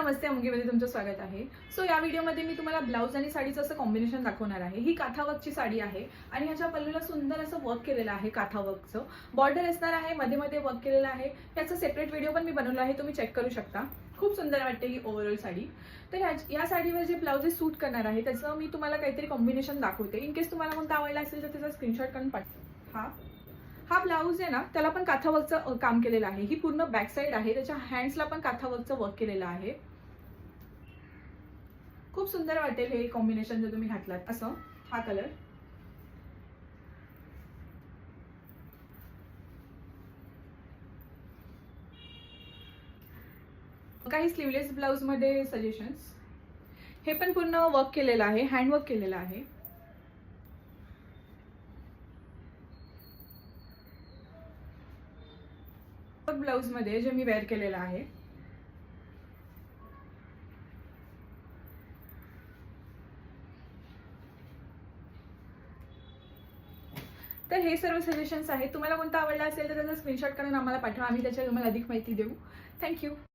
नमस्ते, अंगीमध्ये तुमचं स्वागत आहे। सो या व्हिडिओमध्ये मी तुम्हाला ब्लाउज आणि साडीचं असं कॉम्बिनेशन दाखवणार आहे। ही काथा वर्कची साडी आहे आणि ह्याच्या पल्लूला सुंदर असं वर्क केलेलं आहे। काथा वर्कचं बॉर्डर असणार आहे, मध्ये मध्ये वर्क केलेलं आहे। याचा सेपरेट व्हिडिओ पण मी बनवला आहे, तुम्ही चेक करू शकता। खूप सुंदर वाटते ही ओव्हरऑल साडी। तर या साडीवर जे ब्लाउजेस सूट करणार आहे त्याचं मी तुम्हाला काहीतरी कॉम्बिनेशन दाखवते। इन केस तुम्हाला कोणता आवडला असेल तर त्याचा स्क्रीनशॉट काढून पाठवा। हा ब्लाउज आहे ना, त्याला पण काथा वर्कचं काम केलेलं आहे। ही पूर्ण बॅक साइड आहे, त्याच्या हँड्सला पण काथा वर्कचं वर्क केलेलं आहे। खूप सुंदर वाटेल हे कॉम्बिनेशन जर तुम्ही घातलात असं। हा कलर काही स्लीवलेस ब्लाउज मध्ये सजेशन्स। हे पण पूर्ण वर्क केलेलं आहे, हँड वर्क केलेलं आहे। ब्लाउज मध्ये जे मी वेअर केलेलं आहे। तर हे सर्व सजेशन्स आहेत। तुम्हाला कोणता आवडला असेल तर त्याचा स्क्रीनशॉट करून आम्हाला पाठवा, आम्ही त्याच्यावर तुम्हाला अधिक माहिती देऊ। थँक्यू।